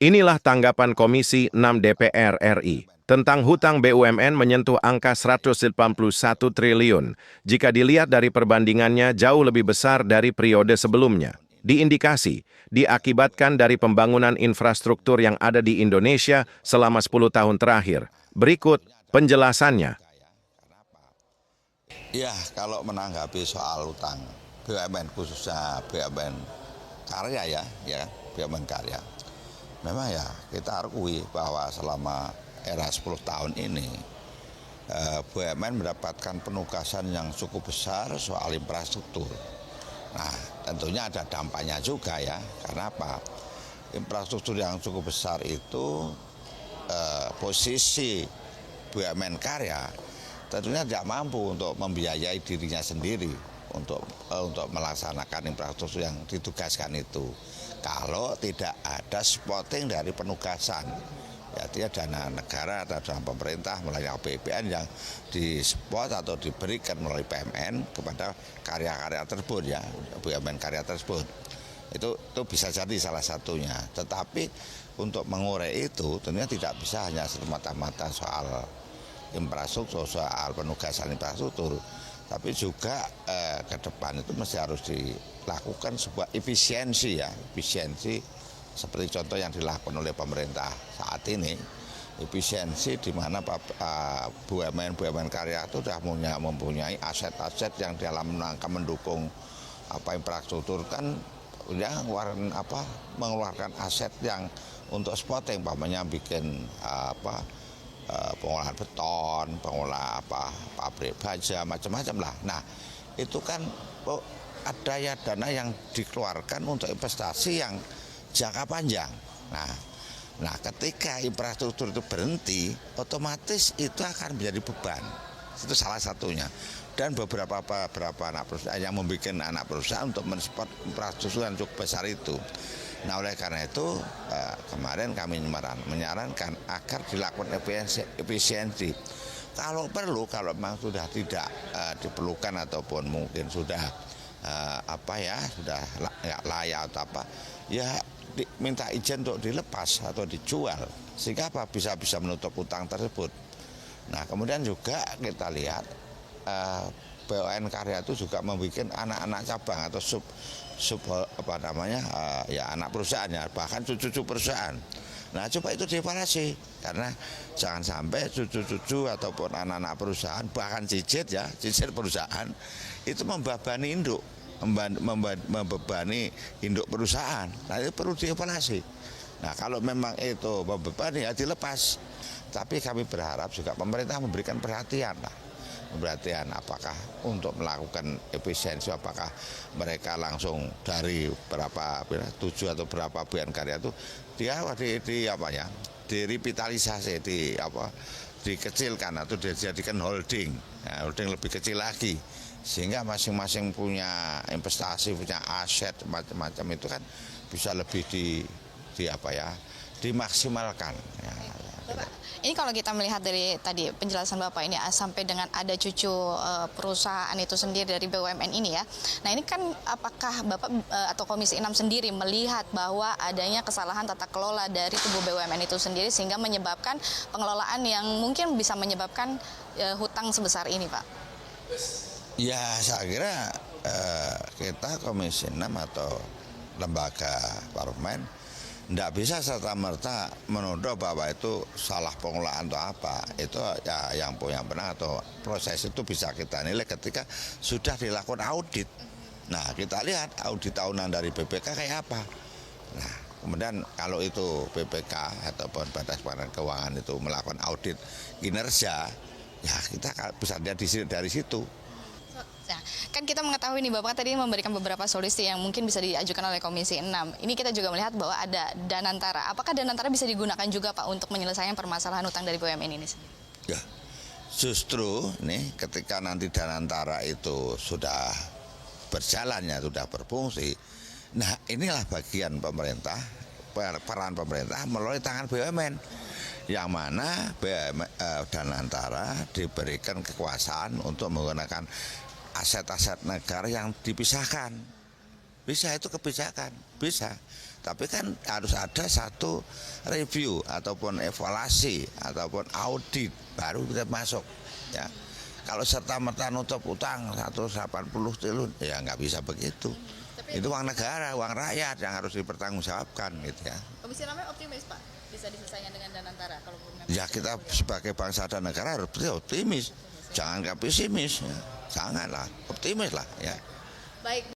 Inilah tanggapan Komisi 6 DPR RI tentang hutang BUMN menyentuh angka 181 triliun jika dilihat dari perbandingannya jauh lebih besar dari periode sebelumnya. Diindikasi, diakibatkan dari pembangunan infrastruktur yang ada di Indonesia selama 10 tahun terakhir. Berikut penjelasannya. Ya, kalau menanggapi soal utang BUMN khususnya BUMN karya ya, BUMN karya. Memang ya kita akui bahwa selama era 10 tahun ini BUMN mendapatkan penugasan yang cukup besar soal infrastruktur. Nah, tentunya ada dampaknya juga ya. Karena apa? Infrastruktur yang cukup besar itu posisi BUMN karya tentunya tidak mampu untuk membiayai dirinya sendiri untuk melaksanakan infrastruktur yang ditugaskan itu. Kalau tidak ada spotting dari penugasan, artinya dana negara atau dana pemerintah melalui APBN yang dispot atau diberikan melalui PMN kepada karya-karya tersebut ya, BUMN karya tersebut. Itu bisa jadi salah satunya. Tetapi untuk mengurai itu tentunya tidak bisa hanya semata-mata soal infrastruktur, soal penugasan infrastruktur, tapi juga ke depan itu mesti harus dilakukan sebuah efisiensi ya, efisiensi seperti contoh yang dilakukan oleh pemerintah saat ini, efisiensi di mana BUMN karya itu sudah mempunyai aset-aset yang dalam rangka mendukung infrastruktur kan ya mengeluarkan aset yang untuk spotting, umpamanya bikin pengolahan beton, pengolah pabrik baja, macam-macam lah. Nah, itu kan ada ya dana yang dikeluarkan untuk investasi yang jangka panjang. Nah, ketika infrastruktur itu berhenti, otomatis itu akan menjadi beban. Itu salah satunya. Dan beberapa anak perusahaan yang membuat anak perusahaan untuk mensupport infrastruktur yang cukup besar itu. Nah, oleh karena itu kemarin kami menyarankan agar dilakukan efisiensi. Kalau perlu, kalau memang sudah tidak diperlukan ataupun mungkin sudah sudah nggak layak atau ya minta izin untuk dilepas atau dijual sehingga bisa menutup utang tersebut. Nah, kemudian juga kita lihat BUMN karya itu juga membuat anak-anak cabang atau anak perusahaannya, bahkan cucu-cucu perusahaan. Nah, coba itu dievaluasi karena jangan sampai cucu-cucu ataupun anak-anak perusahaan bahkan cicit perusahaan itu membebani induk perusahaan. Nah, itu perlu dievaluasi. Nah, kalau memang itu membebani ya dilepas. Tapi kami berharap juga pemerintah memberikan perhatian apakah untuk melakukan efisiensi, apakah mereka langsung dari berapa 7 atau berapa BUMN karya itu direvitalisasi, dikecilkan atau dijadikan holding, holding lebih kecil lagi sehingga masing-masing punya investasi, punya aset macam-macam itu kan bisa lebih dimaksimalkan. Bapak, ini kalau kita melihat dari tadi penjelasan Bapak ini sampai dengan ada cucu perusahaan itu sendiri dari BUMN ini ya. Nah, ini kan apakah Bapak atau Komisi 6 sendiri melihat bahwa adanya kesalahan tata kelola dari tubuh BUMN itu sendiri sehingga menyebabkan pengelolaan yang mungkin bisa menyebabkan hutang sebesar ini, Pak? Ya, saya kira kita Komisi 6 atau lembaga parlemen tidak bisa serta-merta menuduh bahwa itu salah pengelolaan atau apa. Itu ya yang benar atau proses itu bisa kita nilai ketika sudah dilakukan audit. Nah, kita lihat audit tahunan dari BPK kayak apa. Nah, kemudian kalau itu BPK ataupun Badan Keuangan itu melakukan audit kinerja, ya kita bisa lihat dari situ. Nah, kan kita mengetahui nih Bapak tadi memberikan beberapa solusi yang mungkin bisa diajukan oleh Komisi 6. Ini kita juga melihat bahwa ada Danantara. Apakah Danantara bisa digunakan juga Pak untuk menyelesaikan permasalahan utang dari BUMN ini sendiri? Ya, justru nih ketika nanti Danantara itu sudah berjalannya, sudah berfungsi, nah inilah bagian pemerintah, peran pemerintah melalui tangan BUMN. Yang mana Danantara diberikan kekuasaan untuk menggunakan aset-aset negara yang dipisahkan. Bisa itu kebijakan, bisa. Tapi kan harus ada satu review ataupun evaluasi ataupun audit baru kita masuk. Ya, kalau serta-merta nutup utang 180 triliun, ya nggak bisa begitu. Itu uang negara, uang rakyat yang harus dipertanggungjawabkan, gitu ya. Komisi 6 optimis Pak bisa diselesaikan dengan Danantara kalau memang. Ya kita sebagai bangsa dan negara harus optimis, jangan pesimis, ya. Janganlah, optimis lah, ya. Baik.